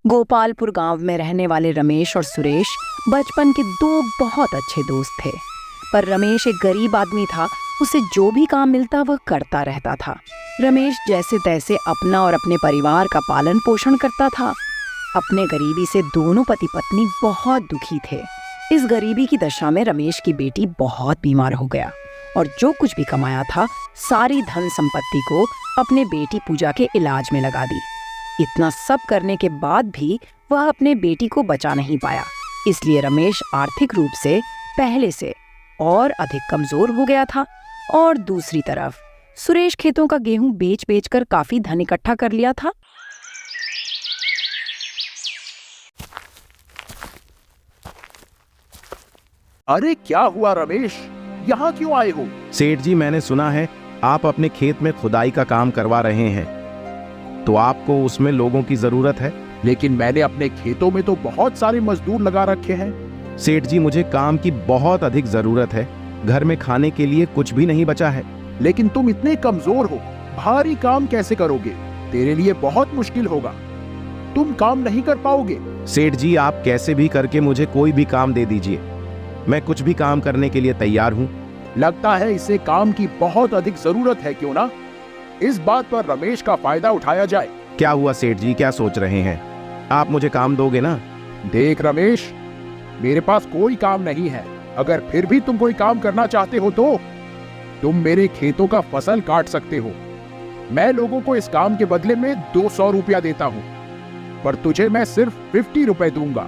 गोपालपुर गांव में रहने वाले रमेश और सुरेश बचपन के दो बहुत अच्छे दोस्त थे। पर रमेश एक गरीब आदमी था। उसे जो भी काम मिलता वह करता रहता था। रमेश जैसे तैसे अपना और अपने परिवार का पालन पोषण करता था। अपने गरीबी से दोनों पति पत्नी बहुत दुखी थे। इस गरीबी की दशा में रमेश की बेटी बहुत बीमार हो गया और जो कुछ भी कमाया था सारी धन संपत्ति को अपने बेटी पूजा के इलाज में लगा दी। इतना सब करने के बाद भी वह अपने बेटी को बचा नहीं पाया। इसलिए रमेश आर्थिक रूप से पहले से और अधिक कमजोर हो गया था। और दूसरी तरफ सुरेश खेतों का गेहूं बेच बेच कर काफी धन इकट्ठा कर लिया था। अरे क्या हुआ रमेश, यहाँ क्यों आए हो? सेठ जी, मैंने सुना है आप अपने खेत में खुदाई का काम करवा रहे हैं, तो आपको उसमें लोगों की जरूरत है। लेकिन मैंने अपने खेतों में तो बहुत सारे मजदूर लगा रखे हैं। सेठ जी, मुझे काम की बहुत अधिक जरूरत है। घर में खाने के लिए कुछ भी नहीं बचा है। लेकिन तुम इतने कमजोर हो, भारी काम कैसे करोगे? तेरे लिए बहुत मुश्किल होगा, तुम काम नहीं कर पाओगे। सेठ जी, आप कैसे भी करके मुझे कोई भी काम दे दीजिए, मैं कुछ भी काम करने के लिए तैयार हूँ। लगता है इसे काम की बहुत अधिक जरूरत है, क्यों ना इस बात पर रमेश का फायदा उठाया जाए। क्या हुआ सेठ जी, क्या सोच रहे हैं? आप मुझे काम दोगे ना? देख रमेश, मेरे पास कोई काम नहीं है। अगर फिर भी तुम कोई काम करना चाहते हो तो तुम मेरे खेतों का फसल काट सकते हो। मैं लोगों को इस काम के बदले में 200 रुपया देता हूँ, पर तुझे मैं सिर्फ 50 रुपए दूंगा।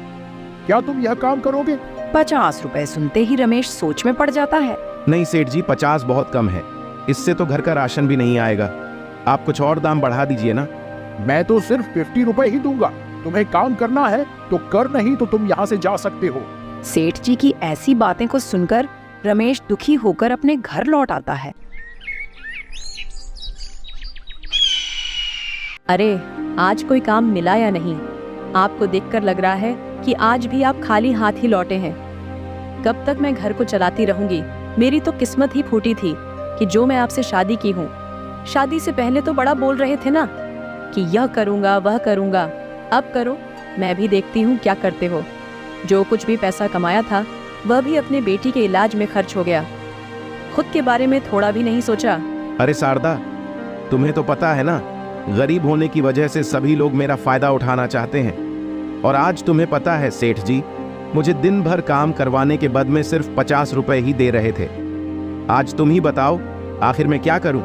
क्या तुम यह काम करोगे? 50 रुपए सुनते ही रमेश सोच में पड़ जाता है। नहीं सेठ जी, 50 बहुत कम है। इससे तो घर का राशन भी नहीं आएगा। आप कुछ और दाम बढ़ा दीजिए ना। मैं तो सिर्फ 50 रुपए ही दूंगा। तुम्हें काम करना है तो कर, नहीं तो तुम यहाँ से जा सकते हो। सेठ जी की ऐसी बातें को सुनकर रमेश दुखी होकर अपने घर लौट आता है। अरे, आज कोई काम मिला या नहीं? आपको देखकर लग रहा है कि आज भी आप खाली हाथ ही लौटे हैं। कब तक मैं घर को चलाती रहूंगी? मेरी तो किस्मत ही फूटी थी कि जो मैं आपसे शादी की हूँ। शादी से पहले तो बड़ा बोल रहे थे ना कि यह करूँगा वह करूँगा। अब करो, मैं भी देखती हूँ क्या करते हो। जो कुछ भी पैसा कमाया था वह भी अपने बेटी के इलाज में खर्च हो गया। खुद के बारे में थोड़ा भी नहीं सोचा। अरे शारदा, तुम्हें तो पता है ना, गरीब होने की वजह से सभी लोग मेरा फायदा उठाना चाहते हैं। और आज तुम्हें पता है सेठ जी, मुझे दिन भर काम करवाने के बद में सिर्फ 50 रुपए ही दे रहे थे। आज तुम ही बताओ, आखिर मैं क्या करूं?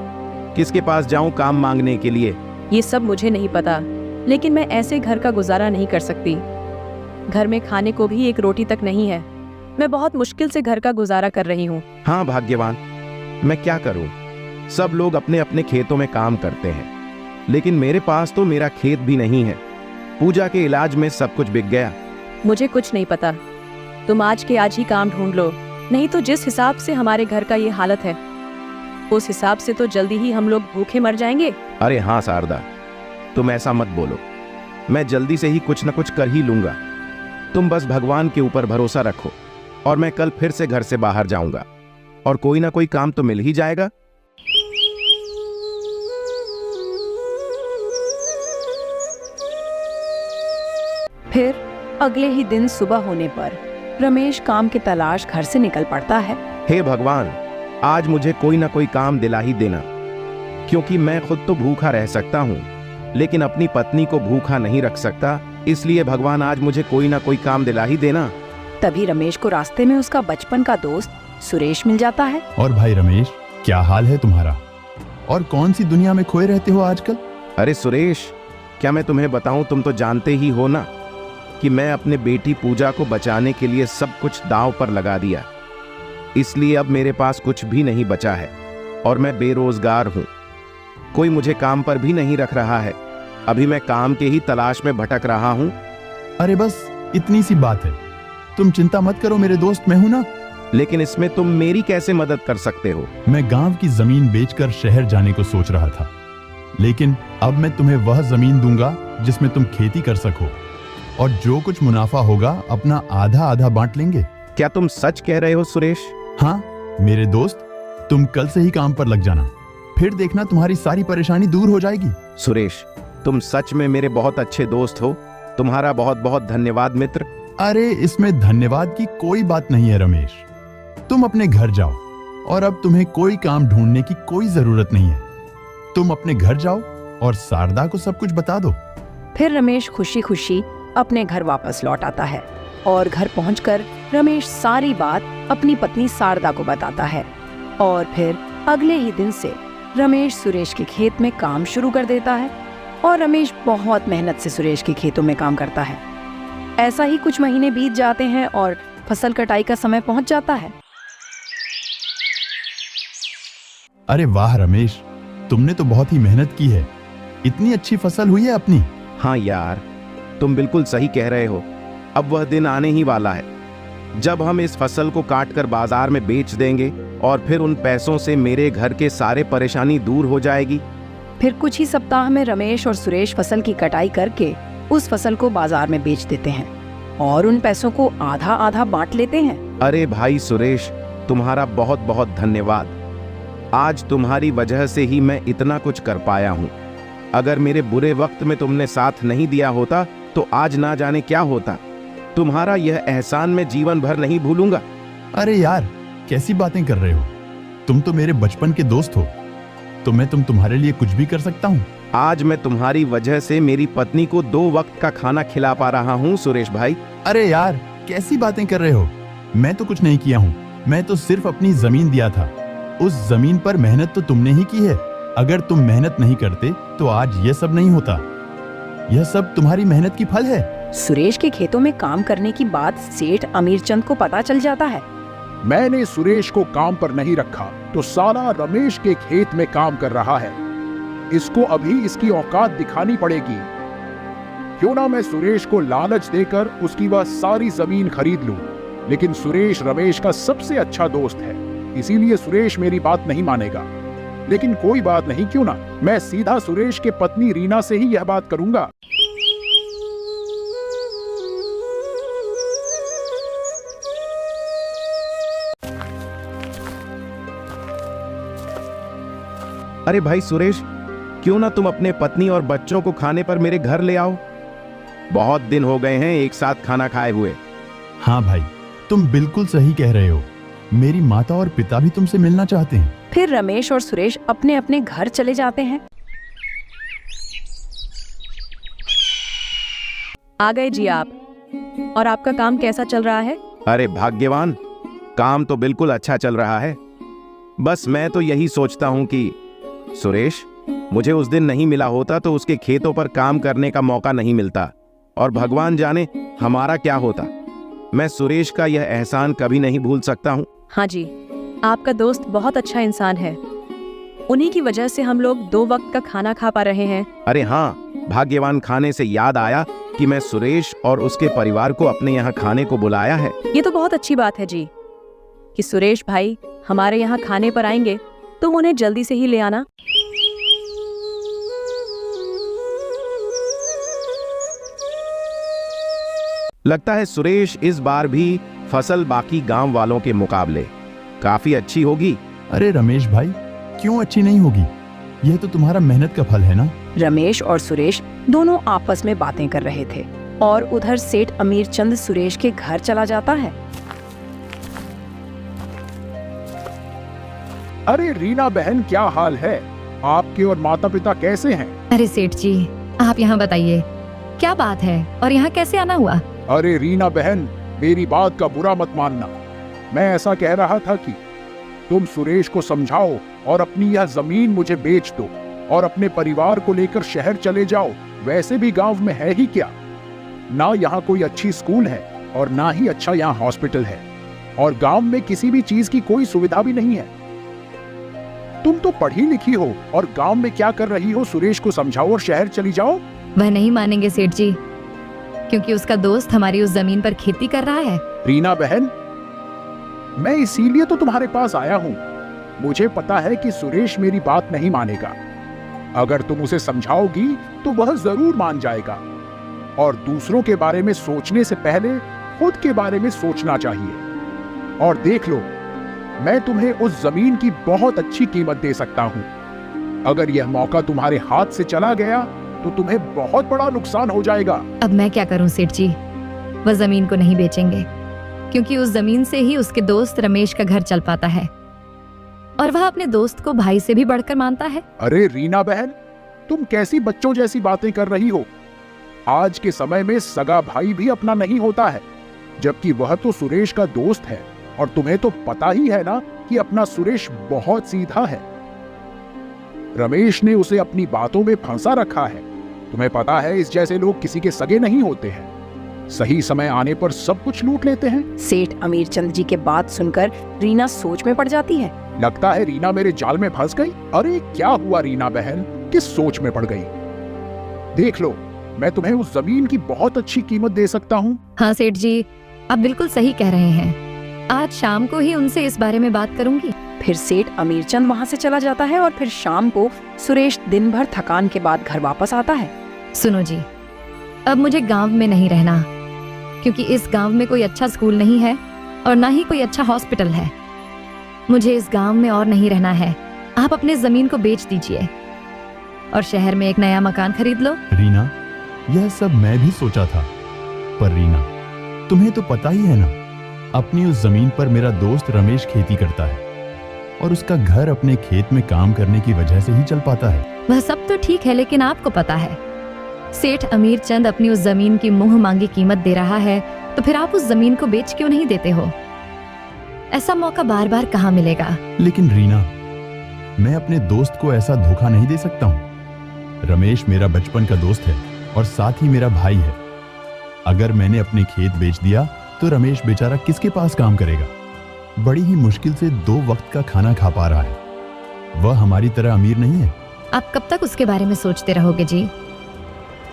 किसके पास जाऊं काम मांगने के लिए? ये सब मुझे नहीं पता, लेकिन मैं ऐसे घर का गुजारा नहीं कर सकती। घर में खाने को भी एक रोटी तक नहीं है। मैं बहुत मुश्किल से घर का गुजारा कर रही हूँ। हाँ भाग्यवान, मैं क्या करूं? सब लोग अपने अपने खेतों में काम करते हैं, लेकिन मेरे पास तो मेरा खेत भी नहीं है। पूजा के इलाज में सब कुछ बिक गया। मुझे कुछ नहीं पता। तुम आज के आज ही काम ढूंढ लो, नहीं तो जिस हिसाब से हमारे घर का ये हालत है उस हिसाब से तो जल्दी ही हम लोग भूखे मर जाएंगे। अरे हाँ शारदा, तुम ऐसा मत बोलो। मैं जल्दी से ही कुछ न कुछ कर ही लूंगा। तुम बस भगवान के ऊपर भरोसा रखो और मैं कल फिर से घर से बाहर जाऊंगा और कोई ना कोई काम तो मिल ही जाएगा। फिर अगले ही दिन सुबह होने पर रमेश काम की तलाश घर से निकल पड़ता है। हे भगवान, आज मुझे कोई ना कोई काम दिला ही देना, क्योंकि मैं खुद तो भूखा रह सकता हूँ लेकिन अपनी पत्नी को भूखा नहीं रख सकता। इसलिए भगवान, आज मुझे कोई ना कोई काम दिला ही देना। तभी रमेश को रास्ते में उसका बचपन का दोस्त सुरेश मिल जाता है। और भाई रमेश, क्या हाल है तुम्हारा? और कौन सी दुनिया में खोए रहते हो आजकल? अरे सुरेश, क्या मैं तुम्हें बताऊं? तुम तो जानते ही हो ना कि मैं अपने बेटी पूजा को बचाने के लिए सब कुछ दांव पर लगा दिया। इसलिए अब मेरे पास कुछ भी नहीं बचा है और मैं बेरोजगार हूं। कोई मुझे काम पर भी नहीं रख रहा है। अभी मैं काम के ही तलाश में भटक रहा हूं। अरे बस इतनी सी बात है, तुम चिंता मत करो मेरे दोस्त, मैं हूं ना। लेकिन इसमें तुम मेरी कैसे मदद कर सकते हो? मैं गांव की जमीन बेचकर शहर जाने को सोच रहा था, लेकिन अब मैं तुम्हें वह जमीन दूंगा जिसमें तुम खेती कर सको, और जो कुछ मुनाफा होगा अपना आधा आधा बांट लेंगे। क्या तुम सच कह रहे हो सुरेश? हाँ मेरे दोस्त, तुम कल से ही काम पर लग जाना, फिर देखना तुम्हारी सारी परेशानी दूर हो जाएगी। सुरेश, तुम सच में मेरे बहुत अच्छे दोस्त हो। तुम्हारा बहुत बहुत धन्यवाद मित्र। अरे इसमें धन्यवाद की कोई बात नहीं है रमेश। तुम अपने घर जाओ और अब तुम्हें कोई काम ढूंढने की कोई जरूरत नहीं है। तुम अपने घर जाओ और शारदा को सब कुछ बता दो। फिर रमेश खुशी खुशी अपने घर वापस लौट आता है और घर पहुंचकर रमेश सारी बात अपनी पत्नी शारदा को बताता है। और फिर अगले ही दिन से रमेश सुरेश के खेत में काम शुरू कर देता है और रमेश बहुत मेहनत से सुरेश के खेतों में काम करता है। ऐसा ही कुछ महीने बीत जाते हैं और फसल कटाई का समय पहुंच जाता है। अरे वाह रमेश, तुमने तो बहुत ही मेहनत की है। इतनी अच्छी फसल हुई है अपनी। हाँ यार, तुम बिल्कुल सही कह रहे हो। अब वह दिन आने ही वाला है जब हम इस फसल को काटकर बाजार में बेच देंगे और फिर उन पैसों से मेरे घर के सारे परेशानी दूर हो जाएगी। फिर कुछ ही सप्ताह में रमेश और सुरेश फसल की कटाई करके उस फसल को बाजार में बेच देते हैं और उन पैसों को आधा आधा बांट लेते हैं। अरे भाई सुरेश, तुम्हारा बहुत बहुत धन्यवाद। आज तुम्हारी वजह से ही मैं इतना कुछ कर पाया हूँ। अगर मेरे बुरे वक्त में तुमने साथ नहीं दिया होता तो आज ना जाने क्या होता। तुम्हारा यह एहसान मैं जीवन भर नहीं भूलूंगा। अरे यार, कैसी बातें कर रहे हो? तुम तो मेरे बचपन के दोस्त हो, तो मैं तुम्हारे लिए कुछ भी कर सकता हूँ। आज मैं तुम्हारी वजह से मेरी पत्नी को 2 वक्त का खाना खिला पा रहा हूँ सुरेश भाई। अरे यार, कैसी बातें कर रहे हो? मैं तो कुछ नहीं किया हूँ। मैं तो सिर्फ अपनी जमीन दिया था। उस जमीन पर मेहनत तो तुमने ही की है। अगर तुम मेहनत नहीं करते तो आज ये सब नहीं होता। यह सब तुम्हारी मेहनत की फल है। सुरेश के खेतों में काम करने की बात सेठ अमीरचंद को पता चल जाता है। मैंने सुरेश को काम पर नहीं रखा तो साला रमेश के खेत में काम कर रहा है। इसको अभी इसकी औकात दिखानी पड़ेगी। क्यों ना मैं सुरेश को लालच देकर उसकी वह सारी जमीन खरीद लूं। लेकिन सुरेश रमेश का सबसे अच्छा दोस्त है, इसीलिए सुरेश मेरी बात नहीं मानेगा। लेकिन कोई बात नहीं, क्यों ना मैं सीधा सुरेश के पत्नी रीना से ही यह बात करूंगा। अरे भाई सुरेश, क्यों ना तुम अपने पत्नी और बच्चों को खाने पर मेरे घर ले आओ। बहुत दिन हो गए हैं एक साथ खाना खाए हुए। हाँ भाई, तुम बिल्कुल सही कह रहे हो। मेरी माता और पिता भी तुमसे मिलना चाहते हैं। फिर रमेश और सुरेश अपने अपने घर चले जाते हैं। आ गए जी आप। और आपका काम कैसा चल रहा है? अरे भाग्यवान, काम तो बिल्कुल अच्छा चल रहा है। बस मैं तो यही सोचता हूं कि सुरेश मुझे उस दिन नहीं मिला होता तो उसके खेतों पर काम करने का मौका नहीं मिलता, और भगवान जाने हमारा क्या होता। मैं सुरेश का यह एहसान कभी नहीं भूल सकता हूँ। हाँ जी, आपका दोस्त बहुत अच्छा इंसान है। उन्हीं की वजह से हम लोग 2 वक्त का खाना खा पा रहे हैं। अरे हाँ, भाग्यवान खाने से याद आया कि मैं सुरेश और उसके परिवार को अपने यहाँ खाने को बुलाया है। ये तो बहुत अच्छी बात है जी कि सुरेश भाई हमारे यहाँ खाने पर आएंगे। तुम उन्हें जल्दी से ही ले आना। लगता है सुरेश इस बार भी फसल बाकी गांव वालों के मुकाबले काफी अच्छी होगी। अरे रमेश भाई, क्यों अच्छी नहीं होगी? यह तो तुम्हारा मेहनत का फल है ना। रमेश और सुरेश दोनों आपस में बातें कर रहे थे और उधर सेठ अमीरचंद सुरेश के घर चला जाता है। अरे रीना बहन, क्या हाल है? आपके और माता पिता कैसे हैं? अरे सेठ जी, आप यहाँ बताइए, क्या बात है और यहाँ कैसे आना हुआ? अरे रीना बहन, मेरी बात का बुरा मत मानना। मैं ऐसा कह रहा था कि तुम सुरेश को समझाओ और अपनी यह जमीन मुझे बेच दो और अपने परिवार को लेकर शहर चले जाओ। वैसे भी गांव में है ही क्या, ना यहाँ कोई अच्छी स्कूल है और ना ही अच्छा यहाँ हॉस्पिटल है, और गांव में किसी भी चीज की कोई सुविधा भी नहीं है। तुम तो पढ़ी लिखी हो और गांव में क्या कर रही हो? सुरेश को समझाओ और शहर चली जाओ। वह नहीं मानेंगे सेठ जी, क्योंकि उसका दोस्त हमारी उस जमीन पर खेती कर रहा है। रीना बहन, मैं इसीलिए तो तुम्हारे पास आया हूँ। मुझे पता है कि सुरेश मेरी बात नहीं मानेगा। अगर तुम उसे समझाओगी तो वह जरूर मान जाएगा, और दूसरों के बारे में सोचने से पहले खुद के बारे में सोचना चाहिए। और देख लो, मैं तुम्हें उस जमीन की बहुत अच्छी कीमत दे सकता हूँ। अगर यह मौका तुम्हारे हाथ से चला गया तो तुम्हें बहुत बड़ा नुकसान हो जाएगा। अब मैं क्या करूं सेठ जी? वह जमीन को नहीं बेचेंगे क्योंकि उस जमीन से ही उसके दोस्त रमेश का घर चल पाता है और वह अपने दोस्त को भाई से भी बढ़कर मानता है। अरे रीना बहन, तुम कैसी बच्चों जैसी बातें कर रही हो? आज के समय में सगा भाई भी अपना नहीं होता है, जबकि वह तो सुरेश का दोस्त है और तुम्हें तो पता ही है ना कि अपना सुरेश बहुत सीधा है। रमेश ने उसे अपनी बातों में फंसा रखा है। तुम्हें पता है इस जैसे लोग किसी के सगे नहीं होते हैं, सही समय आने पर सब कुछ लूट लेते हैं। सेठ अमीरचंद जी के बात सुनकर रीना सोच में पड़ जाती है। लगता है रीना मेरे जाल में फंस गई। अरे क्या हुआ रीना बहन, किस सोच में पड़ गई? देख लो, मैं तुम्हें उस जमीन की बहुत अच्छी कीमत दे सकता हूँ। हाँ सेठ जी, आप बिल्कुल सही कह रहे हैं। आज शाम को ही उनसे इस बारे में बात करूंगी। फिर सेठ अमीरचंद वहाँ से चला जाता है और फिर शाम को सुरेश दिन भर थकान के बाद घर वापस आता है। सुनो जी, अब मुझे गांव में नहीं रहना क्योंकि इस गांव में कोई अच्छा स्कूल नहीं है और ना ही कोई अच्छा हॉस्पिटल है। मुझे इस गांव में और नहीं रहना है। आप अपने जमीन को बेच दीजिए और शहर में एक नया मकान खरीद लो। रीना, यह सब मैं भी सोचा था, पर रीना, तुम्हें तो पता ही है ना, अपनी उस जमीन पर मेरा दोस्त रमेश खेती करता है और उसका घर अपने खेत में काम करने की वजह से ही चल पाता है। वह सब तो ठीक है, लेकिन आपको पता है सेठ अमीरचंद अपनी उस जमीन की मुंह मांगी कीमत दे रहा है, तो फिर आप उस जमीन को बेच क्यों नहीं देते हो? ऐसा मौका बार बार कहाँ मिलेगा? लेकिन रीना, मैं अपने दोस्त को ऐसा धोखा नहीं दे सकता हूँ। रमेश मेरा बचपन का दोस्त है और साथ ही मेरा भाई है। अगर मैंने अपने खेत बेच दिया तो रमेश बेचारा किसके पास काम करेगा? बड़ी ही मुश्किल से 2 वक्त का खाना खा पा रहा है। वह हमारी तरह अमीर नहीं है। आप कब तक उसके बारे में सोचते रहोगे जी?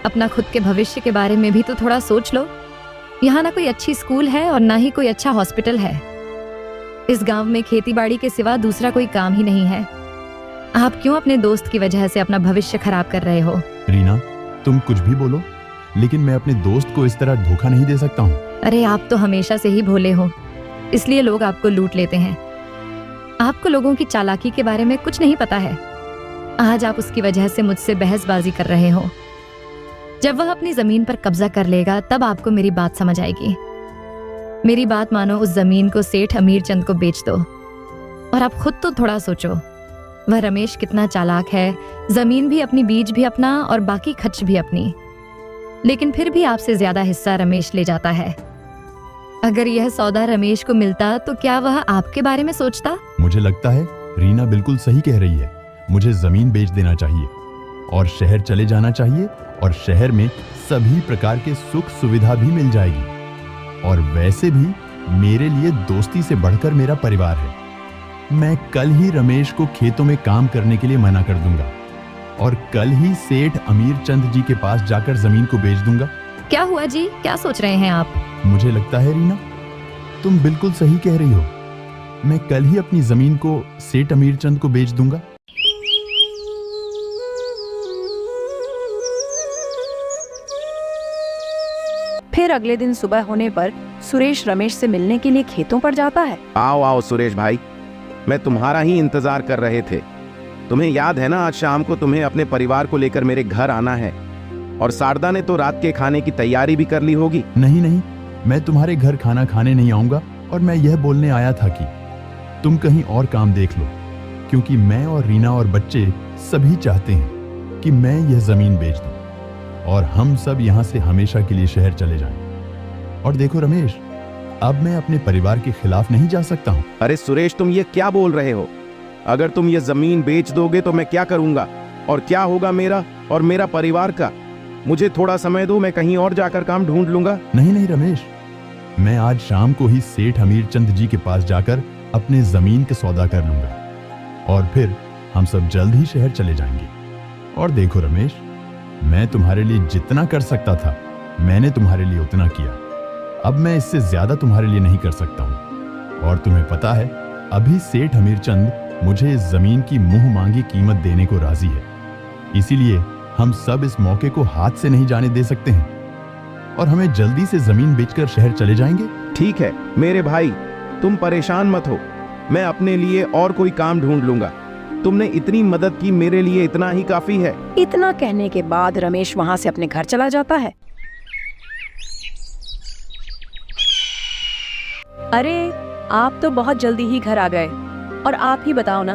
अपना खुद के भविष्य के बारे में भी तो थोड़ा सोच लो। यहाँ ना कोई अच्छी स्कूल है और ना ही कोई अच्छा हॉस्पिटल है। इस गांव में खेतीबाड़ी के सिवा दूसरा कोई काम ही नहीं है। आप क्यों अपने दोस्त की वजह से अपना भविष्य खराब कर रहे हो? रीना, तुम कुछ भी बोलो, लेकिन मैं अपने दोस्त को इस तरह धोखा नहीं दे सकता हूँ। अरे आप तो हमेशा से ही भोले हो, इसलिए लोग आपको लूट लेते हैं। आपको लोगों की चालाकी के बारे में कुछ नहीं पता है। आज आप उसकी वजह से मुझसे बहसबाजी कर रहे हो। जब वह अपनी जमीन पर कब्जा कर लेगा तब आपको मेरी बात समझ आएगी। मेरी बात मानो, उस जमीन को सेठ अमीरचंद को बेच दो। और आप खुद तो थोड़ा सोचो, वह रमेश कितना चालाक है। जमीन भी अपनी, बीज भी अपना और बाकी खर्च भी अपनी, लेकिन फिर भी आपसे ज्यादा हिस्सा रमेश ले जाता है। अगर यह सौदा रमेश को मिलता तो क्या वह आपके बारे में सोचता? मुझे लगता है रीना बिल्कुल सही कह रही है। मुझे जमीन बेच देना चाहिए और शहर चले जाना चाहिए, और शहर में सभी प्रकार के सुख सुविधा भी मिल जाएगी। और वैसे भी मेरे लिए दोस्ती से बढ़कर मेरा परिवार है। मैं कल ही रमेश को खेतों में काम करने के लिए मना कर दूंगा और कल ही सेठ अमीरचंद जी के पास जाकर जमीन को बेच दूंगा। क्या हुआ जी, क्या सोच रहे हैं आप? मुझे लगता है रीना, तुम बिल्कुल सही कह रही हो। मैं कल ही अपनी जमीन को सेठ अमीरचंद को बेच दूंगा। फिर अगले दिन सुबह होने पर सुरेश रमेश से मिलने के लिए खेतों पर जाता है। आओ आओ सुरेश भाई, मैं तुम्हारा ही इंतजार कर रहे थे। तुम्हें याद है ना, आज शाम को तुम्हें अपने परिवार को लेकर मेरे घर आना है, और शारदा ने तो रात के खाने की तैयारी भी कर ली होगी। नहीं नहीं, मैं तुम्हारे घर खाना खाने नहीं आऊंगा, और मैं यह बोलने आया था कि तुम कहीं और काम देख लो, क्योंकि मैं और रीना और बच्चे सभी चाहते हैं कि मैं यह जमीन बेच दूं और हम सब यहाँ से हमेशा के लिए शहर चले जाएं। और देखो रमेश, अब मैं अपने परिवार के खिलाफ नहीं जा सकता हूँ। अरे सुरेश, तुम ये क्या बोल रहे हो? अगर तुम ये जमीन बेच दोगे तो मैं क्या करूंगा, और क्या होगा मेरा और मेरा परिवार का? मुझे थोड़ा समय दो, मैं कहीं और जाकर काम ढूंढ लूंगा। नहीं नहीं रमेश, मैं आज शाम को ही सेठ अमीरचंद जी के पास जाकर अपने जमीन का सौदा कर लूंगा और फिर हम सब जल्द ही शहर चले जाएंगे। और देखो रमेश, मैं तुम्हारे लिए जितना कर सकता था मैंने तुम्हारे लिए उतना किया। अब मैं इससे ज्यादा तुम्हारे लिए नहीं कर सकता हूँ। और तुम्हें पता है, अभी सेठ अमीरचंद मुझे इस जमीन की मुंह मांगी कीमत देने को राजी है। इसीलिए हम सब इस मौके को हाथ से नहीं जाने दे सकते हैं और हमें जल्दी से जमीन बेचकर शहर चले जाएंगे। ठीक है मेरे भाई, तुम परेशान मत हो, मैं अपने लिए और कोई काम ढूंढ लूंगा। तुमने इतनी मदद की, मेरे लिए इतना ही काफी है। इतना कहने के बाद रमेश वहां से अपने घर चला जाता है। अरे आप तो बहुत जल्दी ही घर आ गए। और आप ही बताओ ना,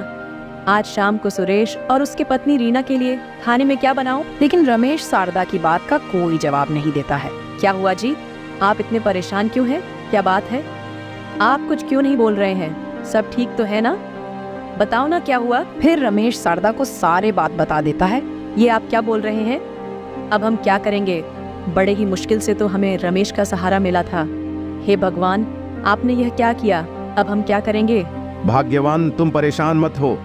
आज शाम को सुरेश और उसकी पत्नी रीना के लिए खाने में क्या बनाऊं? लेकिन रमेश शारदा की बात का कोई जवाब नहीं देता है। क्या हुआ जी, आप इतने परेशान क्यों हैं? क्या बात है? आप कुछ क्यों नहीं बोल रहे हैं? सब ठीक तो है ना? बताओ ना क्या हुआ। फिर रमेश शारदा को सारे बात बता देता है। ये आप क्या बोल रहे हैं? अब हम क्या करेंगे? बड़े ही मुश्किल से तो हमें रमेश का सहारा मिला था। हे भगवान, आपने यह क्या किया? अब हम क्या करेंगे? भाग्यवान, तुम परेशान मत हो,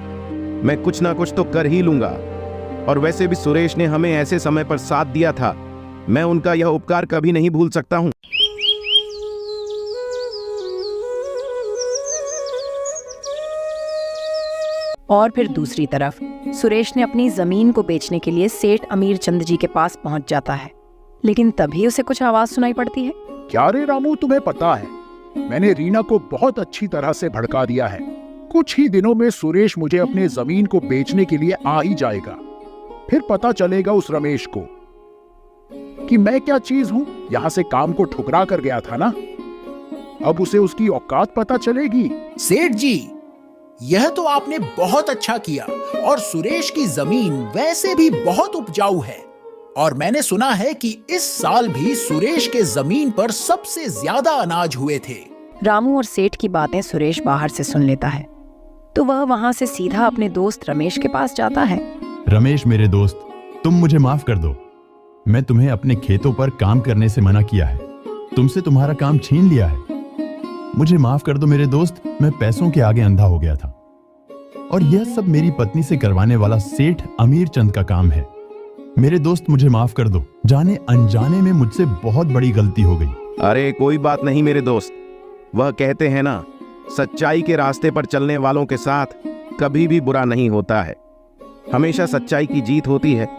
मैं कुछ ना कुछ तो कर ही लूंगा। और वैसे भी सुरेश ने हमें ऐसे समय पर साथ दिया था, मैं उनका यह उपकार कभी नहीं भूल सकता हूँ। और फिर दूसरी तरफ सुरेश ने अपनी जमीन को बेचने के लिए सेठ अमीर चंद जी के पास पहुंच जाता है। लेकिन तभी उसे कुछ आवाज सुनाई पड़ती है। क्या रे रामू, तुम्हें पता है मैंने रीना को बहुत अच्छी तरह से भड़का दिया है। कुछ ही दिनों में सुरेश मुझे अपने जमीन को बेचने के लिए आ ही जाएगा। फिर पता चलेगा उस रमेश को कि मैं क्या चीज हूं। यहां से काम को ठुकरा कर गया था ना, अब उसे उसकी औकात पता चलेगी। सेठ जी, यह तो आपने बहुत अच्छा किया। और सुरेश की जमीन वैसे भी बहुत उपजाऊ है। और मैंने सुना है कि इस साल भी सुरेश के जमीन पर सबसे ज्यादा अनाज हुए थे। रामू और सेठ की बातें सुरेश बाहर से सुन लेता है, तो वह वहां से सीधा अपने दोस्त रमेश के पास जाता है। रमेश मेरे दोस्त, तुम मुझे माफ कर दो। मैं तुम्हें अपने खेतों पर काम करने से मना किया है, तुमसे तुम्हारा काम छीन लिया है। मुझे माफ कर दो मेरे दोस्त, मैं पैसों के आगे अंधा हो गया था। और यह सब मेरी पत्नी से करवाने वाला सेठ अमीर चंद का काम है। मेरे दोस्त मुझे माफ कर दो, जाने अनजाने में मुझसे बहुत बड़ी गलती हो गई। अरे कोई बात नहीं मेरे दोस्त, वह कहते हैं ना, सच्चाई के रास्ते पर चलने वालों के साथ कभी भी बुरा नहीं होता है। हमेशा सच्चाई की जीत होती है।